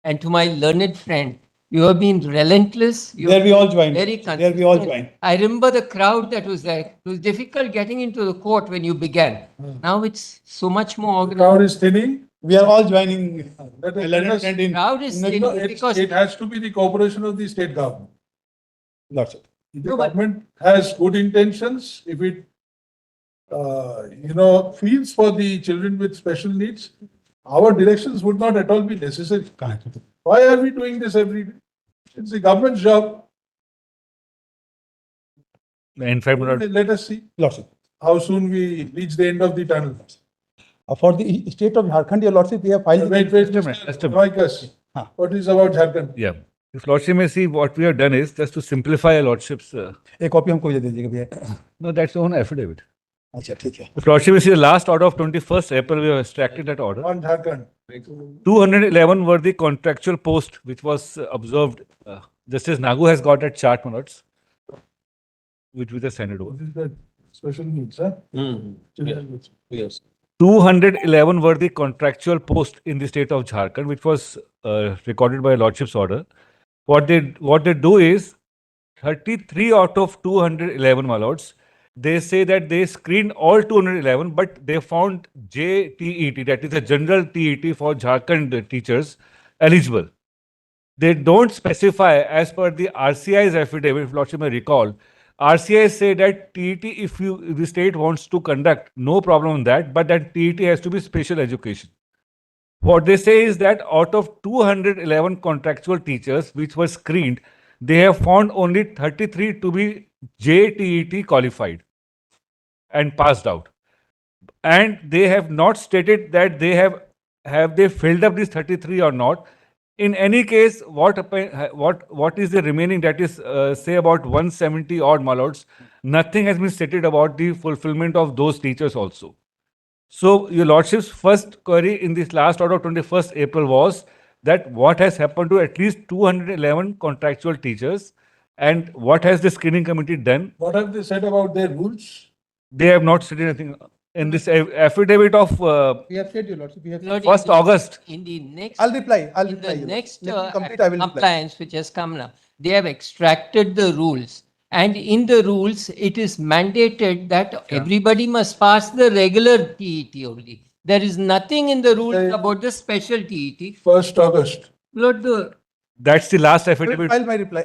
and to my learned friend, you have been relentless. You There have we all been joined. very There we all consistent. joined. I remember the crowd that was there. It was difficult getting into the court when you began. Now it's so much more The crowd organized. is thinning. We are all joining. Let us- Learned let us- friend in Crowd is in- thinning No, because it has to be the cooperation of the state government. Lordship. If the No, but- government has good intentions, if it, feels for the children with special needs, our directions would not at all be necessary. Correct. Why are we doing this every day? It's the government's job. In 5 minutes. Let us see Lordship. how soon we reach the end of the tunnel. For the state of Jharkhand, your Lordship, we have filed. Wait, Just a minute. Mr. Noikas. Huh. What is about Jharkhand? Yeah. If Lordship may see, what we have done is just to simplify a Lordship's. एक copy हमको दे दीजिएगा भैया. No, that's own affidavit. अच्छा ठीक है. If Lordship may see, the last order of 21st April, we have extracted that order. On Jharkhand. 211 were the contractual posts which was observed. Justice Nagu has got that chart, Manots, which we just sent it over. This is the special needs, huh? Children with- Yes. 211 were the contractual posts in the state of Jharkhand, which was recorded by Lordship's order. What they do is 33 out of 211, my lords, they say that they screened all 211, but they found JTET, that is a general TET for Jharkhand teachers, eligible. They don't specify, as per the RCI's affidavit, if Lordship may recall, RCI say that TET, if the state wants to conduct, no problem on that, but that TET has to be special education. What they say is that out of 211 contractual teachers which were screened, they have found only 33 to be JTET qualified and passed out. And they have not stated that they have they filled up these 33 or not. In any case, what is the remaining, that is say about 170 odd, my lords, nothing has been stated about the fulfillment of those teachers also. So your lordship's first query in this last order of 21st April was that what has happened to at least 211 contractual teachers and what has the screening committee done? What have they said about their rules? They have not stated anything in this affidavit of We have said, your Lordship. We have. Lord, 1st August. In the next, I'll reply. I'll in reply. the you. next Let me complete. I will reply. compliance which has come now, they have extracted the rules. And in the rules, it is mandated that everybody must pass the regular TET only. There is nothing in the rules Okay. about the special TET. 1st August. Lord, the That's the last I will affidavit. file my reply.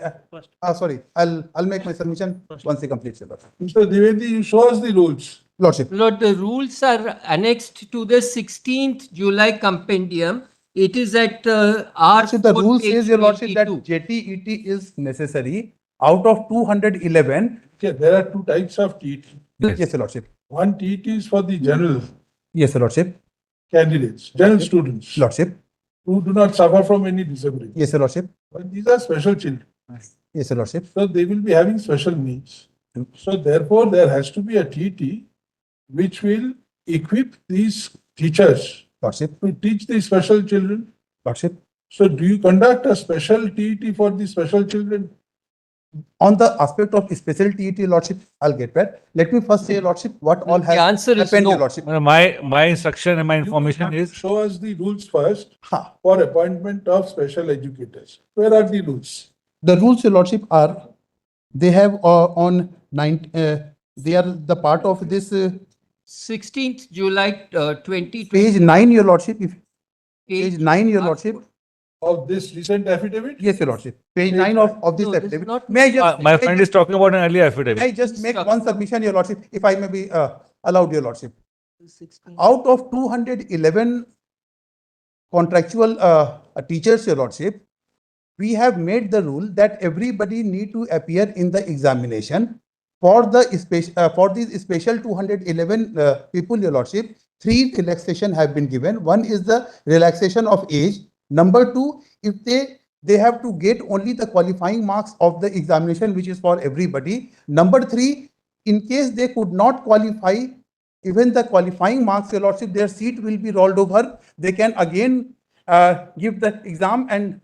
Sorry. I'll make my submission once he completes it. Mr. Dwivedi, you show us the rules. Lordship. Lord, the rules are annexed to the 16th July compendium. It is at R. Lordship, the rule page says, your Lordship, that 22. JTET is necessary out of 211. Okay, there are two types of TET. Yes, your Lordship. One TET is for the general Yes, your Lordship. candidates, general students Lordship. who do not suffer from any disability. Yes, your Lordship. But these are special children, Yes, your Lordship. so they will be having special needs. So therefore, there has to be a TET which will equip these teachers Lordship. to teach the special children. Lordship. So do you conduct a special TET for the special children? On the aspect of special TET, Lordship, I'll get back. Let me first say, Lordship, what all The has answer is happened, no. your Lordship. My instruction and my You information have to is show us the rules first Ha. for appointment of special educators. Where are the rules? The rules, your Lordship, are, they have on 9, they are the part of this 16th July 2020. page 9, your Lordship. If page 9, your Ah, Lordship. Of this recent affidavit? Yes, your Lordship. Page 9 of this No, this is affidavit. not- May I just, my friend is talking about an earlier affidavit. may I just make one submission, your Lordship, if I may be allowed, your Lordship. 16th. Out of 211 contractual teachers, your Lordship, we have made the rule that everybody need to appear in the examination. For the for these special 211 people, your Lordship, 3 relaxation have been given. One is the relaxation of age. Number 2, if they have to get only the qualifying marks of the examination, which is for everybody. Number 3, in case they could not qualify, even the qualifying marks, your Lordship, their seat will be rolled over. They can again give the exam and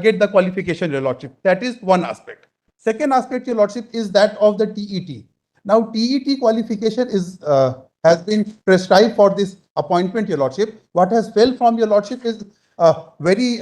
get the qualification, your Lordship. That is one aspect. Second aspect, your Lordship, is that of the TET. Now, TET qualification is has been prescribed for this appointment, your Lordship. What has fell from your Lordship is very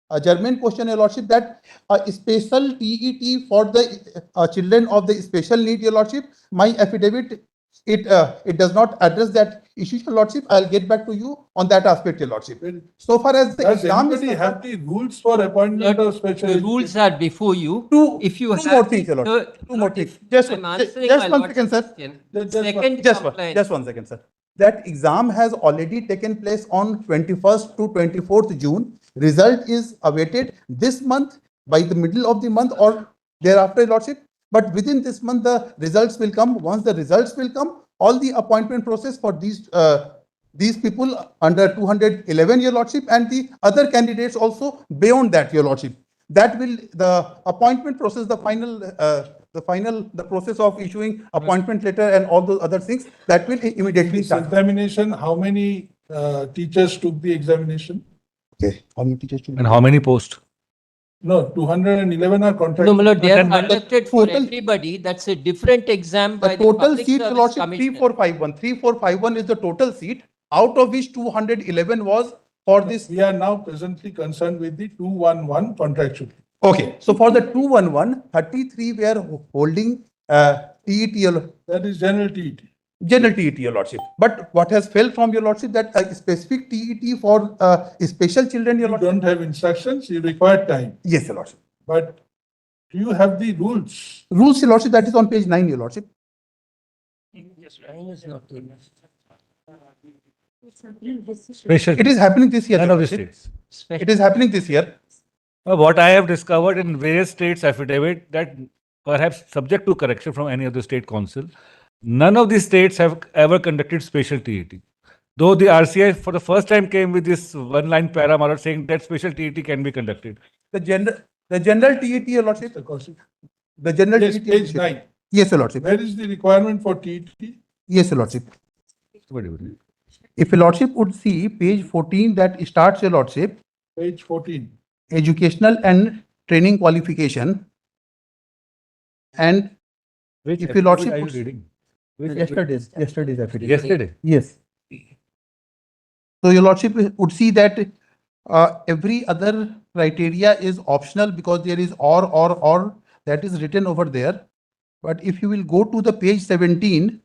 a German question, Your Lordship, that a special TET for the children of the special need, Your Lordship. My affidavit, it does not address that issue, Your Lordship. I'll get back to you on that aspect, Your Lordship. So far as the Does exam is anybody have concerned, the rules for appointment of special The rules education? are before you. Two- If you two have more things, the Your Lordship. third- Two more not things. if- Just I'm one- answering just my one second, sir. question. Just one- Second Just complaint. 1 second, sir. That exam has already taken place on 21st to 24th June. Result is awaited this month, by the middle of the month or thereafter, Your Lordship. But within this month, the results will come. Once the results will come, all the appointment process for these people under 211, Your Lordship, and the other candidates also beyond that, Your Lordship. That will, the appointment process, the process of issuing appointment letter and all those other things, that will immediately This start. examination, how many teachers took the examination? Okay, how many teachers? And how many posts? No, 211 are No, contractual. Malad, they are then- conducted for Total- everybody. That's a different exam by The the total Public seat, Your Service Lordship, Commission. 3451 is the total seat, out of which 211 was for this. We are now presently concerned with the 211 contractual. Okay, so for the 211, 33 were holding TET, That is general TET. general TET, Your Lordship. But what has fell from Your Lordship, that a specific TET for special children, Your You Lordship. don't have instructions, you require time. Yes, Your Lordship. But do you have the rules? Rules, Your Lordship, that is on page 9, Your Lordship. Special. It is happening this year. None Your of the Lordship. states. It is happening this year. What I have discovered in various states affidavit that perhaps subject to correction from any of the state council, none of the states have ever conducted special TET. Though the RCI for the first time came with this one-line parameter saying that special TET can be conducted. The general TET, Your Lordship. Mr. Kaushik? The general Yes, TET. page 9. Yes, Your Lordship. Where is the requirement for TET? Yes, Your Lordship. What do you mean? If Your Lordship would see page 14 that starts, Your Lordship, Page 14. educational and training qualification. And Which If your lordship affidavit are puts- you reading? Which yesterday's affidavit. Yesterday. Yes. So Your Lordship would see that every other criteria is optional because there is or that is written over there. But if you will go to the page 17,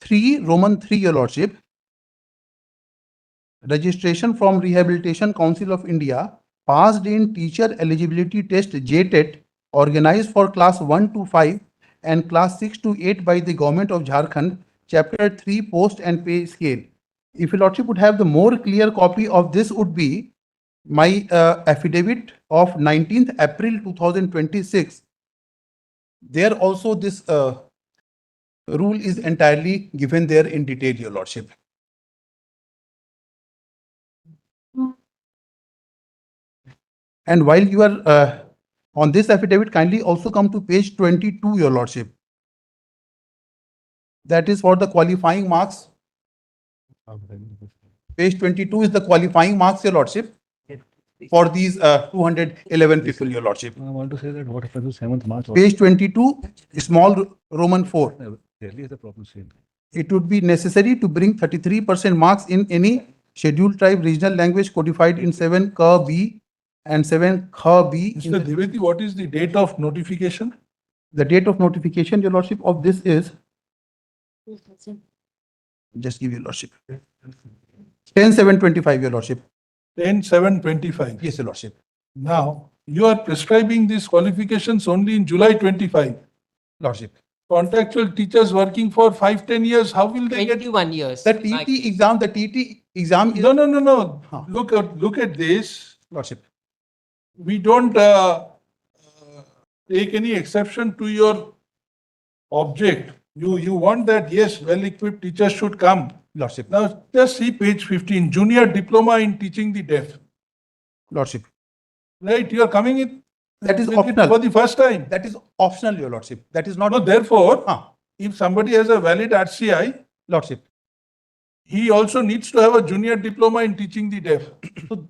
3, Roman 3, Your Lordship, registration from Rehabilitation Council of India, passed in teacher eligibility test JTET, organized for class 1 to 5 and class 6 to 8 by the government of Jharkhand, chapter 3 post and pay scale. If Your Lordship would have the more clear copy of this, would be my affidavit of 19th April 2026. There also this rule is entirely given there in detail, Your Lordship. And while you are on this affidavit, kindly also come to page 22, Your Lordship. That is for the qualifying marks. Page 22 is the qualifying marks, Your Lordship, for these 211 people, Your Lordship. I want to say that what happens to 7th March? Page 22, small Roman 4. Delhi is the problem same. It would be necessary to bring 33% marks in any scheduled tribe regional language codified in 7 Ka B and 7 Kha B. Mr. Dwivedi, what is the date of notification? The date of notification, Your Lordship, of this is, just give Your Lordship, 10/7/25, Your Lordship. 10/7/25. Yes, Your Lordship. Now, you are prescribing these qualifications only in July 25. Lordship. Contractual teachers working for 5-10 years, how will they get? 21 years. The TT exam is, No. Huh. Look at this. Lordship. We don't take any exception to your object. You want that, yes, well-equipped teachers should come. Lordship. Now, just see page 15, junior diploma in teaching the deaf. Lordship. Right, you are coming in. That is with it optional. for the first time. That is optional, Your Lordship. That is not. No, therefore, Huh. if somebody has a valid RCI, Lordship. he also needs to have a junior diploma in teaching the deaf. So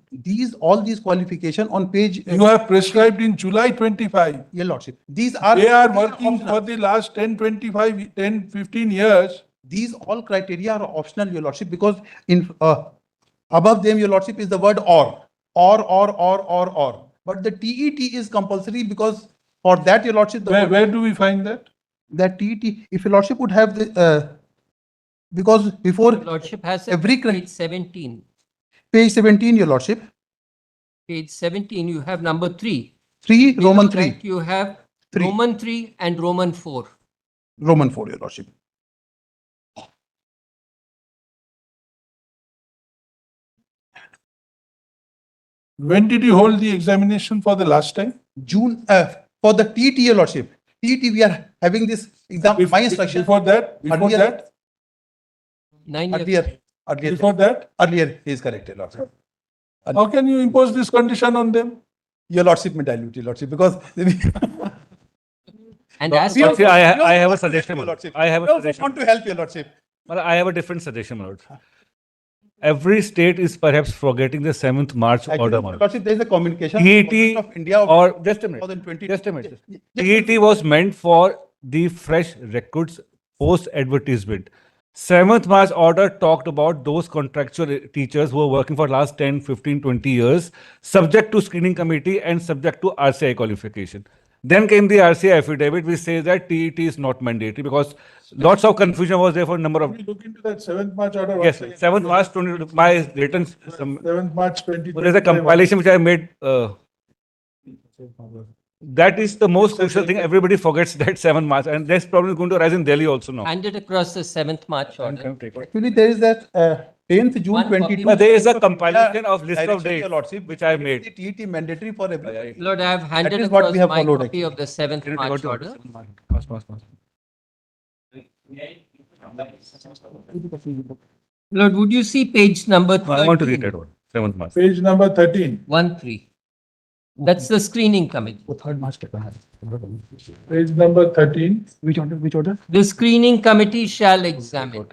all these qualification on page, You have prescribed in July 25. Your Lordship. These are. They are these working optional. for the last 10-15 years. These all criteria are optional, Your Lordship, because in above them, Your Lordship, is the word or. or. But the TET is compulsory because for that, your lordship, Where do we find that? that TET, if your lordship would have the, because before Your Lordship has it every at page 17. page 17, your lordship, Page 17, you have number 3. 3, Below Roman that, 3, you have 3. Roman 3 and Roman 4. Roman 4, your lordship. When did you hold the examination for the last time? June, for the TET, your lordship. TET, we are having this exam, my instruction. Before that? Earlier- 9 years. Earlier, he is correct, your lordship. How can you impose this condition on them? Your lordship may dilute, your lordship, because And as Lordship, per- I have a suggestion. your lordship. I have a We also suggestion. want to help your lordship. Well, I have a different suggestion, my lord. Every state is perhaps forgetting the 7th March Actually, order, your my lord. lordship, there is a communication. TET Government of India of or just a minute. 2020. Just a minute. TET was meant for the fresh recruits post advertisement. 7th March order talked about those contractual teachers who are working for last 10, 15, 20 years, subject to screening committee and subject to RCI qualification. Then came the RCI affidavit, which says that TET is not mandatory because lots of confusion was there for a number of. Can we look into that 7th March order? Yes, 7th March 20, my written. 7th March 2020. There's a compilation which I made. That is the most crucial thing. Everybody forgets that 7th March, and this problem is going to rise in Delhi also now. handed across the 7th March order. Actually, there is that 10th June One copy. 22. But there is a compilation of list of Direction, dates your lordship, which I the made. TET mandatory for everybody. Lord, I have handed is what across we have my followed, copy of the 7th March order. Lord, would you see page number 13? I want to read that one. 7th March. Page number 13. 1-3. That's the screening committee. Page number 13. Which order? The screening committee shall examine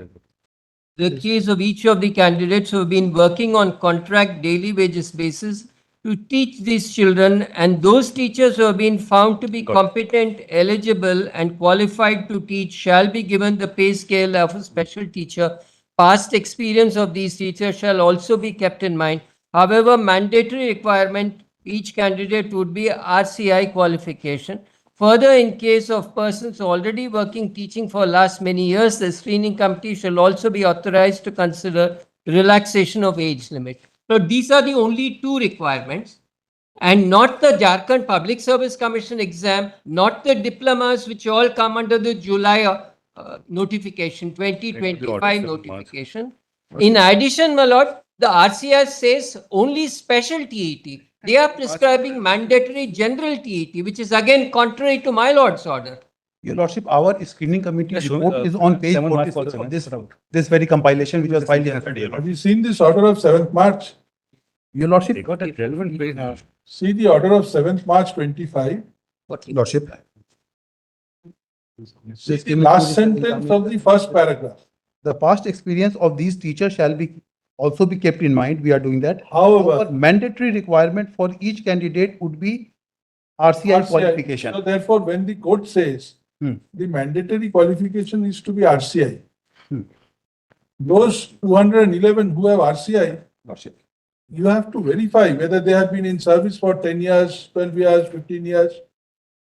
the case of each of the candidates who have been working on contract daily wages basis to teach these children, and those teachers who have been found to be competent, eligible, and qualified to teach shall be given the pay scale of a special teacher. Past experience of these teachers shall also be kept in mind. However, mandatory requirement each candidate would be RCI qualification. Further, in case of persons already working teaching for last many years, the screening committee shall also be authorized to consider relaxation of age limit. So these are the only 2 requirements, and not the Jharkhand Public Service Commission exam, not the diplomas which all come under the July notification, 2025 notification. In addition, my lord, the RCS says only special TET. They are prescribing mandatory general TET, which is again contrary to my lord's order. Your lordship, our screening committee Yeah, sure. report is on page 7 March 46 also, of this very compilation which was filed yesterday. your Have lordship. you seen this order of 7th March? Your lordship, They got a relevant page now. See the order of 7th March 25. lordship. See the last sentence of the first paragraph. The past experience of these teachers shall be also be kept in mind. We are doing that. However, Mandatory requirement for each candidate would be RCI qualification. So therefore, when the court says Hmm. the mandatory qualification is to be RCI, Hmm. those 211 who have RCI, Lordship. you have to verify whether they have been in service for 10 years, 12 years, 15 years.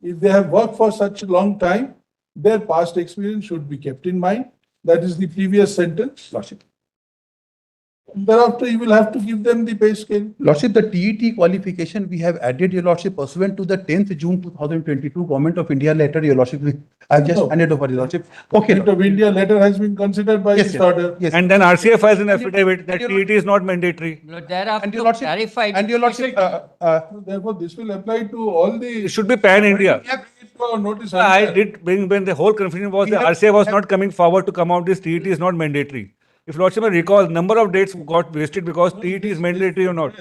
If they have worked for such a long time, their past experience should be kept in mind. That is the previous sentence. Lordship. Thereafter, you will have to give them the pay scale. Lordship, the TET qualification we have added, your lordship, pursuant to the 10th June 2022 Government of India letter, your lordship. I have just No. handed over, your lordship. Okay. Government of India letter has been considered by Yes, this yes. order. Yes. And then RCA files an affidavit that and your TET is not mandatory. Lord, thereafter And your lordship, clarified. and your lordship, Therefore, this will apply to all the. It should be pan-India. We have bring it to our notice. I earlier. did bring when the whole confusion was We the have- RCA was not coming forward to come out. This TET is not mandatory. If Lordship may recall, number of dates got wasted because TET is mandatory or not.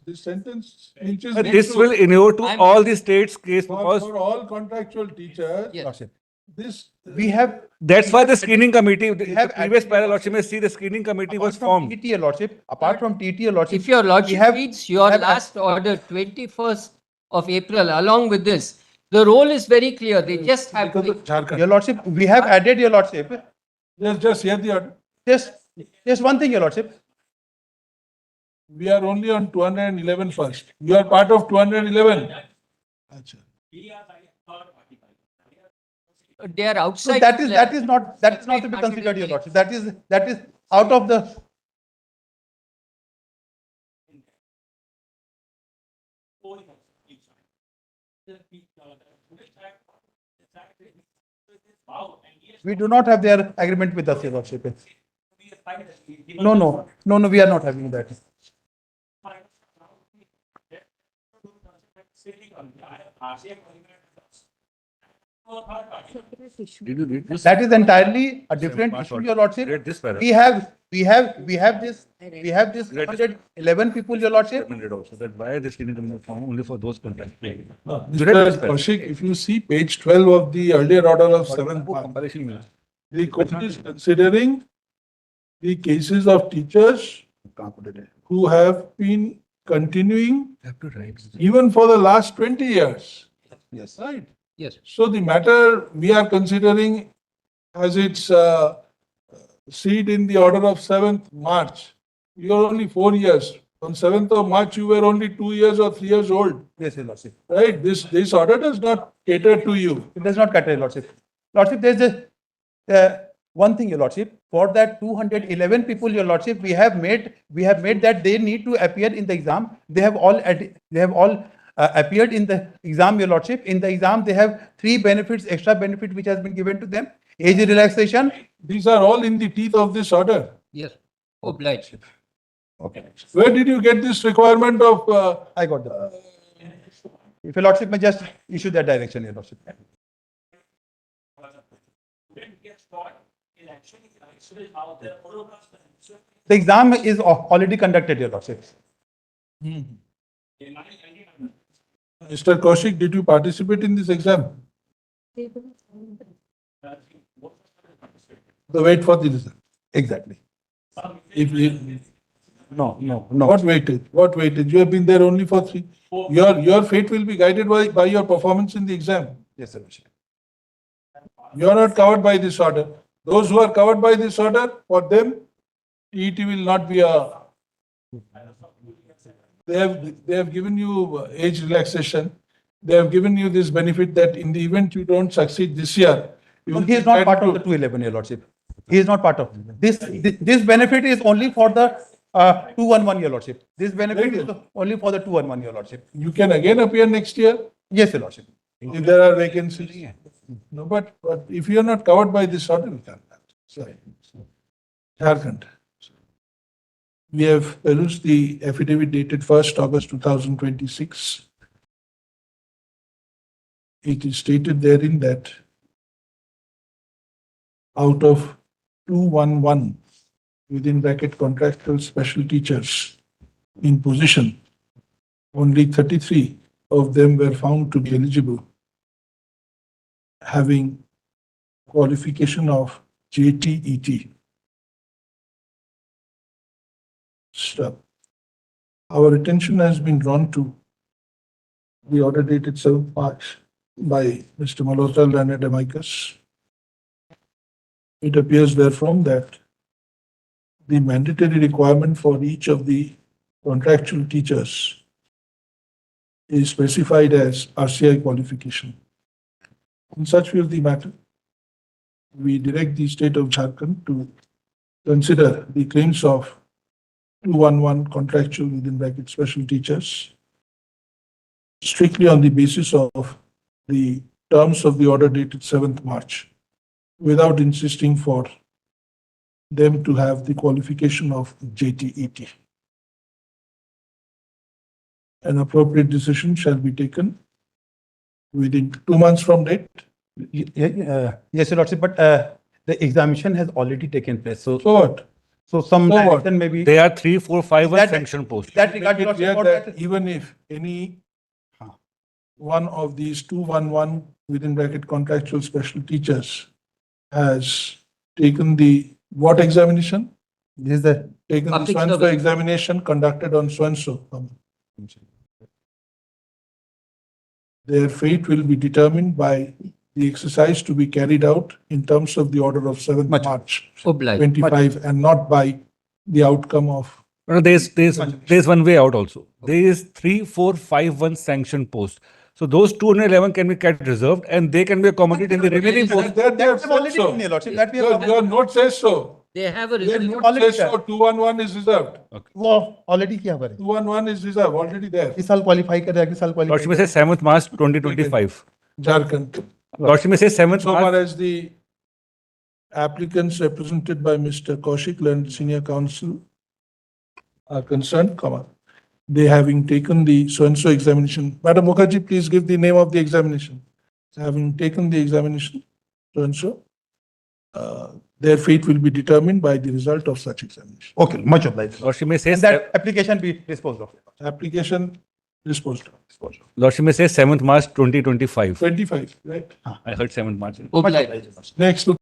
This sentence inches. This will inure to I'm- all the states case For because all contractual teachers, Yes. lordship. this. We have. that's why the screening committee, the have previous added- para Lordship may see the screening committee was Apart from formed. TET, your lordship, apart from TET, your lordship. If your lordship have- reads your have- last order, 21st of April, along with this, the role is very clear. They just have Because to. of Jharkhand. Your lordship, we have added, your lordship. Just hear the order. Just one thing, your lordship. We are only on 211 first. You are part of 211. Acha. They are So outside. that is not to be considered, Your Lordship. That is out of the. We do not have their agreement with us, Your Lordship. No, we are not having that. Did you read this? That is entirely a different issue, Your Lordship. Read this paragraph. We have this 111 people, Your Lordship. Recommended also that why this clinical form only for those contracts. Mr. Kaushik, if you see page 12 of the earlier order of 7th March, Comparison में the court is considering the cases of teachers कहाँ put it है? who have been continuing Have to write. even for the last 20 years. Yes. Right? Yes. So the matter we are considering has its seat in the order of 7th March. You are only 4 years. On 7th of March, you were only 2 years or 3 years old. Yes, Your Lordship. Right? This order does not cater to you. It does not cater, Your Lordship. Lordship, there is one thing, Your Lordship. For that 211 people, Your Lordship, we have made that they need to appear in the exam. They have all appeared in the exam, Your Lordship. In the exam, they have 3 benefits, extra benefit which has been given to them. Age relaxation. These are all in the teeth of this order. Yes. Obliged. Okay. Where did you get this requirement of? I got that. If Your Lordship may just issue that direction, Your Lordship. The exam is already conducted, Your Lordship. Mr. Kaushik, did you participate in this exam? The wait for the result. Exactly. No. No. What waited? You have been there only for 3. Your fate will be guided by your performance in the exam. Yes, Your Lordship. You are not covered by this order. Those who are covered by this order, for them, TET will not be a. They have given you age relaxation. They have given you this benefit that in the event you don't succeed this year, you will He is be not part of entitled the 211, Your Lordship. He is not part of this. This benefit is only for the 211, Your Lordship. This benefit is only for the 211, Your Lordship. You can again appear next year Yes, Your Lordship. if there are vacancies. No, but if you are not covered by this order, we can't. Sorry. Jharkhand. We have perused the affidavit dated 1st August 2026. It is stated therein that out of 211 within bracket contractual special teachers in position, only 33 of them were found to be eligible, having qualification of JTET. Stop. Our attention has been drawn to the order dated 7th March by Mr. Malhotra, learned amicus. It appears therefrom that the mandatory requirement for each of the contractual teachers is specified as RCI qualification. In such view of the matter, we direct the state of Jharkhand to consider the claims of 211 contractual within bracket special teachers strictly on the basis of the terms of the order dated 7th March, without insisting for them to have the qualification of JTET. An appropriate decision shall be taken within 2 months from date. Yes, Your Lordship, but the examination has already taken place. So what? some So what? direction maybe. They are 3, 4, 5 That- sanction posts. That regard, Your Make it clear Lordship, that even if any one of these 211 within bracket contractual special teachers has taken the what examination? this is the Taken the Public so-and-so service. examination conducted on so-and-so. Their fate will be determined by the exercise to be carried out in terms of the order of 7th Much. March Obliged. 25 and not by the outcome of No, there's one way out also. There is 3451 sanctioned post. So those 211 can be kept reserved and they can be accommodated in the remaining post. That they have I've said already so. done, Your Lordship, that we have Your note says so. They have a Your result. note already says so, done. 211 is reserved. वो already किया हुआ है 211 is reserved, already there. इस साल qualify कर रहा है, अगले साल Lordship qualify may say 7th March 2025. Jharkhand. Lordship may say 7th So far March. as the applicants represented by Mr. Kaushik, Learned Senior Counsel, are concerned, they having taken the so-and-so examination. Madam Mukherjee, please give the name of the examination. Having taken the examination, so-and-so, their fate will be determined by the result of such examination. Okay, much obliged. Lordship may say And that application be disposed of. Application disposed of. Lordship may say 7th March 2025. 25, right? I heard 7th March. Obliged. Next.